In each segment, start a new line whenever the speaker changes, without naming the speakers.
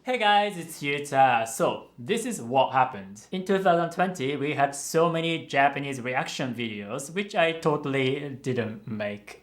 Hey guys, it's Yuta. So, this is what happened. In 2020, we had so many Japanese reaction videos, which I totally didn't make.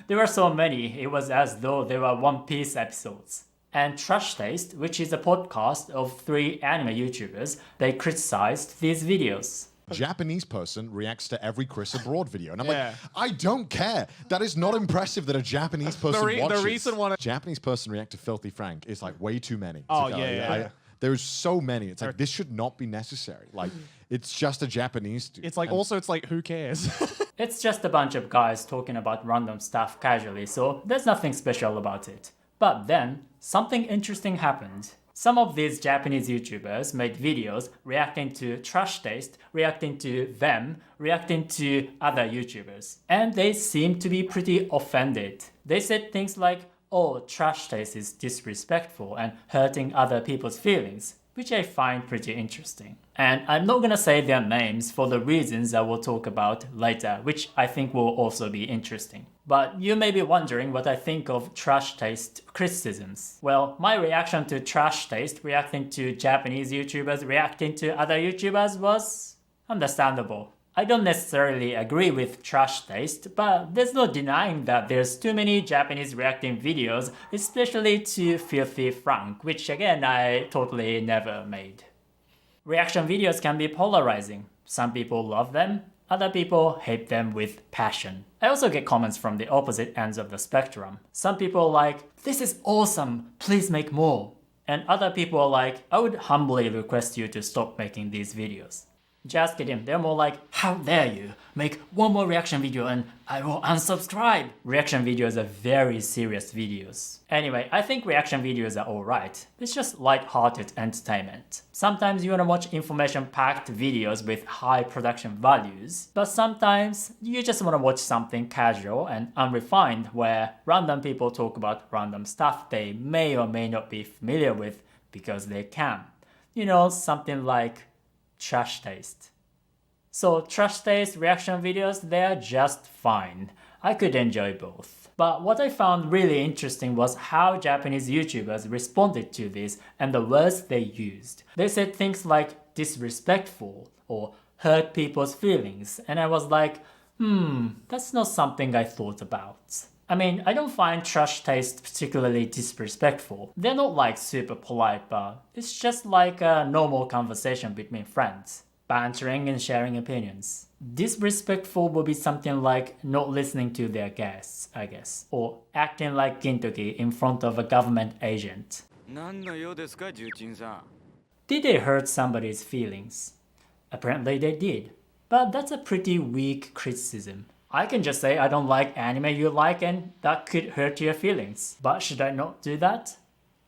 There were so many, it was as though they were One Piece episodes. And Trash Taste, which is a podcast of 3 anime YouTubers, they criticized these videos.
Japanese person reacts to every Chris Abroad video. And I'm
Yeah.
like, I don't care. That is not impressive that a Japanese person watches.
The recent one...
Japanese person react to Filthy Frank is like way too many.
Oh, yeah.
There's so many. It's like, this should not be necessary. Like, it's just a Japanese dude.
It's like, also, it's like, who cares?
It's just a bunch of guys talking about random stuff casually, so there's nothing special about it. But then, something interesting happened. Some of these Japanese YouTubers made videos reacting to Trash Taste, reacting to them, reacting to other YouTubers. And they seemed to be pretty offended. They said things like, oh, Trash Taste is disrespectful and hurting other people's feelings, which I find pretty interesting. And I'm not gonna say their names for the reasons I will talk about later, which I think will also be interesting. But you may be wondering what I think of Trash Taste criticisms. Well, my reaction to Trash Taste reacting to Japanese YouTubers reacting to other YouTubers was understandable. I don't necessarily agree with Trash Taste, but there's no denying that there's too many Japanese reacting videos, especially to Filthy Frank, which again I totally never made. Reaction videos can be polarizing. Some people love them, other people hate them with passion. I also get comments from the opposite ends of the spectrum. Some people are like, this is awesome, please make more. And other people are like, I would humbly request you to stop making these videos. Just kidding, they're more like, how dare you, make one more reaction video and I will unsubscribe. Reaction videos are very serious videos. Anyway, I think reaction videos are alright. It's just light-hearted entertainment. Sometimes you wanna watch information-packed videos with high production values, but sometimes you just wanna watch something casual and unrefined where random people talk about random stuff they may or may not be familiar with because they can. You know, something like Trash Taste. So Trash Taste reaction videos, they're just fine. I could enjoy both. But what I found really interesting was how Japanese YouTubers responded to this and the words they used. They said things like disrespectful or hurt people's feelings, and I was like, that's not something I thought about. I mean, I don't find Trash Taste particularly disrespectful. They're not like super polite, but it's just like a normal conversation between friends, bantering and sharing opinions. Disrespectful would be something like not listening to their guests, I guess, or acting like Gintoki in front of a government agent. Did they hurt somebody's feelings? Apparently they did, but that's a pretty weak criticism. I can just say I don't like anime you like and that could hurt your feelings. But should I not do that?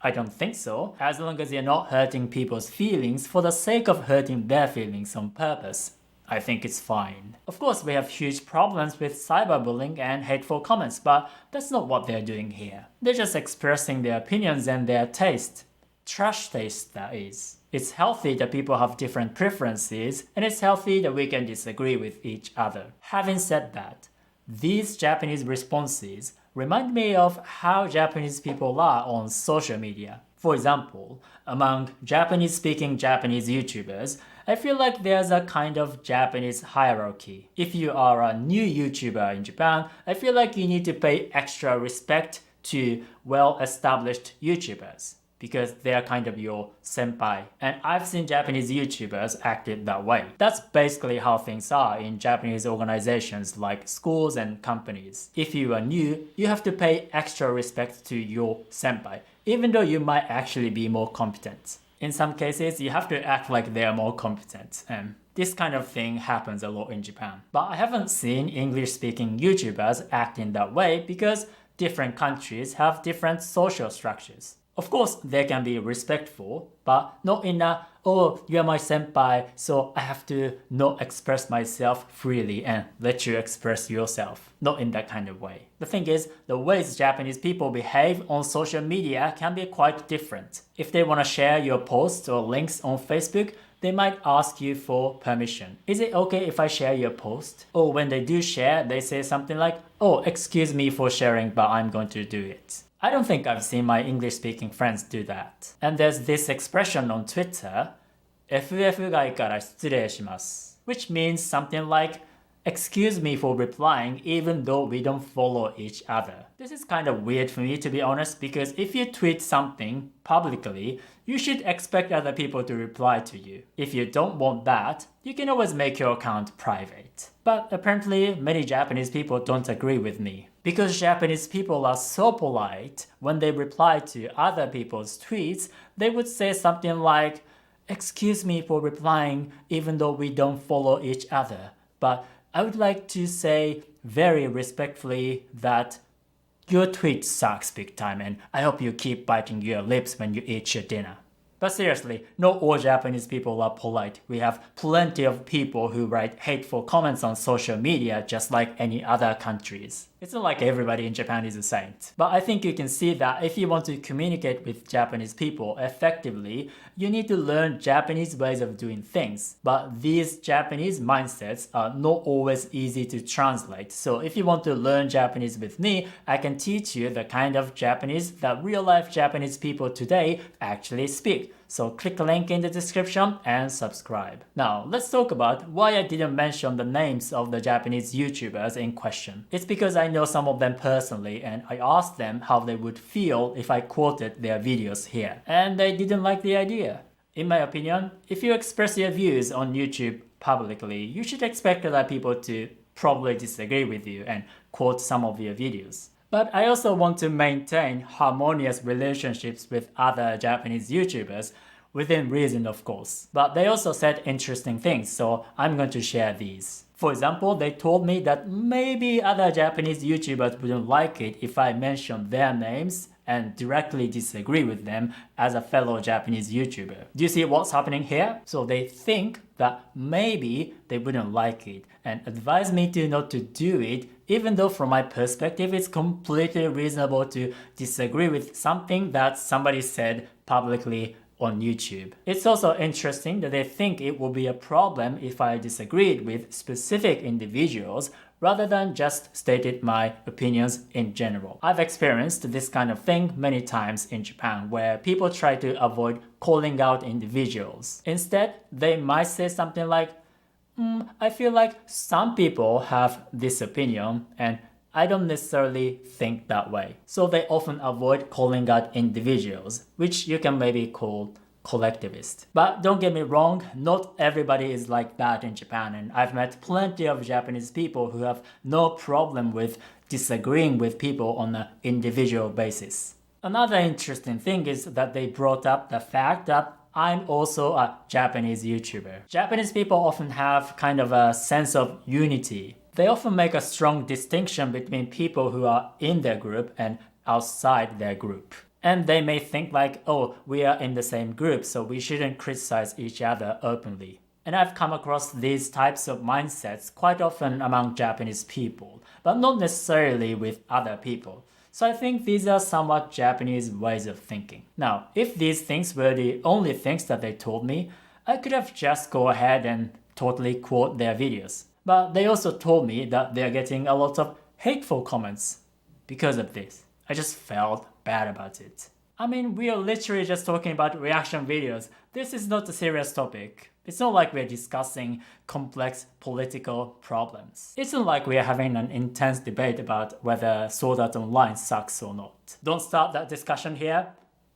I don't think so, as long as you're not hurting people's feelings for the sake of hurting their feelings on purpose. I think it's fine. Of course, we have huge problems with cyberbullying and hateful comments, but that's not what they're doing here. They're just expressing their opinions and their taste. Trash taste, that is. It's healthy that people have different preferences, and it's healthy that we can disagree with each other. Having said that, these Japanese responses remind me of how Japanese people are on social media. For example, among Japanese-speaking Japanese YouTubers, I feel like there's a kind of Japanese hierarchy. If you are a new YouTuber in Japan, I feel like you need to pay extra respect to well-established YouTubers, because they are kind of your senpai. And I've seen Japanese YouTubers acted that way. That's basically how things are in Japanese organizations like schools and companies. If you are new, you have to pay extra respect to your senpai, even though you might actually be more competent. In some cases, you have to act like they are more competent, and this kind of thing happens a lot in Japan. But I haven't seen English-speaking YouTubers acting that way because different countries have different social structures. Of course, they can be respectful, but not in a, oh, you're my senpai, so I have to not express myself freely and let you express yourself. Not in that kind of way. The thing is, the ways Japanese people behave on social media can be quite different. If they want to share your posts or links on Facebook, they might ask you for permission. Is it okay if I share your post? Or when they do share, they say something like, oh, excuse me for sharing, but I'm going to do it. I don't think I've seen my English-speaking friends do that. And there's this expression on Twitter, FF 外から失礼します, which means something like, excuse me for replying even though we don't follow each other. This is kind of weird for me, to be honest, because if you tweet something publicly, you should expect other people to reply to you. If you don't want that, you can always make your account private. But apparently, many Japanese people don't agree with me. Because Japanese people are so polite, when they reply to other people's tweets, they would say something like, excuse me for replying even though we don't follow each other, but I would like to say very respectfully that your tweet sucks big time and I hope you keep biting your lips when you eat your dinner. But seriously, not all Japanese people are polite. We have plenty of people who write hateful comments on social media just like any other countries. It's not like everybody in Japan is a saint. But I think you can see that if you want to communicate with Japanese people effectively, you need to learn Japanese ways of doing things. But these Japanese mindsets are not always easy to translate. So if you want to learn Japanese with me, I can teach you the kind of Japanese that real-life Japanese people today actually speak. So click the link in the description and subscribe. Now, let's talk about why I didn't mention the names of the Japanese YouTubers in question. It's because I know some of them personally and I asked them how they would feel if I quoted their videos here. And they didn't like the idea. In my opinion, if you express your views on YouTube publicly, you should expect other people to probably disagree with you and quote some of your videos. But I also want to maintain harmonious relationships with other Japanese YouTubers, within reason of course. But they also said interesting things, so I'm going to share these. For example, they told me that maybe other Japanese YouTubers wouldn't like it if I mentioned their names and directly disagree with them as a fellow Japanese YouTuber. Do you see what's happening here? So they think that maybe they wouldn't like it and advise me to not to do it, even though from my perspective it's completely reasonable to disagree with something that somebody said publicly on YouTube. It's also interesting that they think it will be a problem if I disagreed with specific individuals rather than just stated my opinions in general. I've experienced this kind of thing many times in Japan where people try to avoid calling out individuals. Instead, they might say something like, I feel like some people have this opinion and I don't necessarily think that way. So they often avoid calling out individuals, which you can maybe call collectivist. But don't get me wrong, not everybody is like that in Japan, and I've met plenty of Japanese people who have no problem with disagreeing with people on an individual basis. Another interesting thing is that they brought up the fact that I'm also a Japanese YouTuber. Japanese people often have kind of a sense of unity. They often make a strong distinction between people who are in their group and outside their group. And they may think like, oh, we are in the same group, so we shouldn't criticize each other openly. And I've come across these types of mindsets quite often among Japanese people, but not necessarily with other people. So I think these are somewhat Japanese ways of thinking. Now, if these things were the only things that they told me, I could have just go ahead and totally quote their videos. But they also told me that they're getting a lot of hateful comments because of this. I just felt bad about it. I mean, we are literally just talking about reaction videos. This is not a serious topic. It's not like we're discussing complex political problems. It's not like we're having an intense debate about whether Sword Art Online sucks or not. Don't start that discussion here.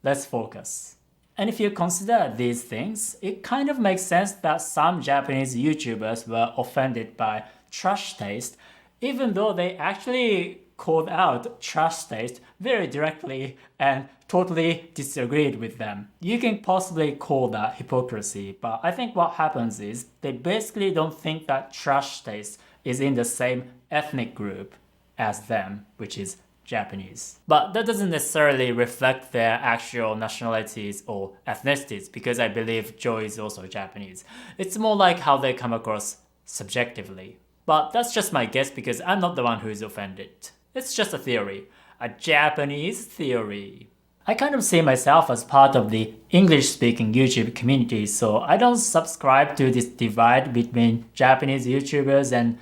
Let's focus. And if you consider these things, it kind of makes sense that some Japanese YouTubers were offended by trash taste, even though they actually called out trash taste very directly and totally disagreed with them. You can possibly call that hypocrisy, but I think what happens is they basically don't think that trash taste is in the same ethnic group as them, which is Japanese. But that doesn't necessarily reflect their actual nationalities or ethnicities, because I believe Joe is also Japanese. It's more like how they come across subjectively. But that's just my guess because I'm not the one who's offended. It's just a theory. A Japanese theory. I kind of see myself as part of the English-speaking YouTube community, so I don't subscribe to this divide between Japanese YouTubers and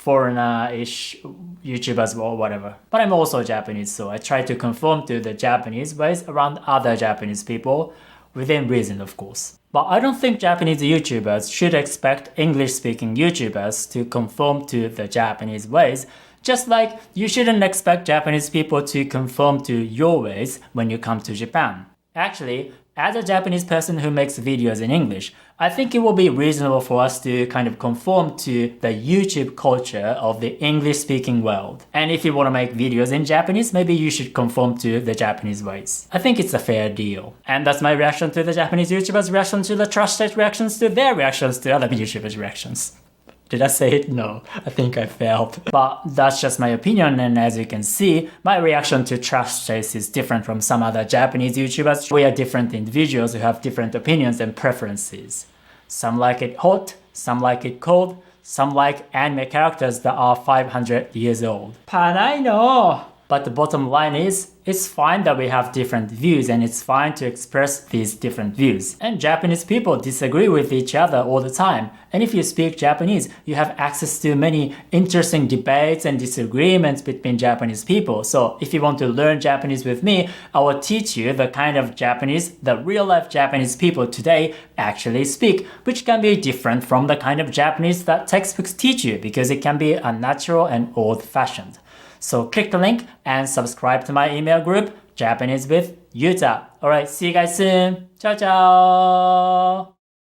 foreigner-ish YouTubers or whatever. But I'm also Japanese, so I try to conform to the Japanese ways around other Japanese people, within reason, of course. But I don't think Japanese YouTubers should expect English-speaking YouTubers to conform to the Japanese ways, just like you shouldn't expect Japanese people to conform to your ways when you come to Japan. Actually, as a Japanese person who makes videos in English, I think it will be reasonable for us to kind of conform to the YouTube culture of the English-speaking world. And if you want to make videos in Japanese, maybe you should conform to the Japanese ways. I think it's a fair deal. And that's my reaction to the Japanese YouTubers' reaction to the trash state reactions to their reactions to other YouTubers' reactions. Did I say it? No, I think I failed. But that's just my opinion, and as you can see, my reaction to trash taste is different from some other Japanese YouTubers. We are different individuals who have different opinions and preferences. Some like it hot, some like it cold, some like anime characters that are 500 years old. Panai no! But the bottom line is, it's fine that we have different views and it's fine to express these different views. And Japanese people disagree with each other all the time. And if you speak Japanese, you have access to many interesting debates and disagreements between Japanese people. So if you want to learn Japanese with me, I will teach you the kind of Japanese that real life Japanese people today actually speak, which can be different from the kind of Japanese that textbooks teach you because it can be unnatural and old-fashioned. So click the link and subscribe to my email group, Japanese with Yuta. Alright, see you guys soon. Ciao, ciao!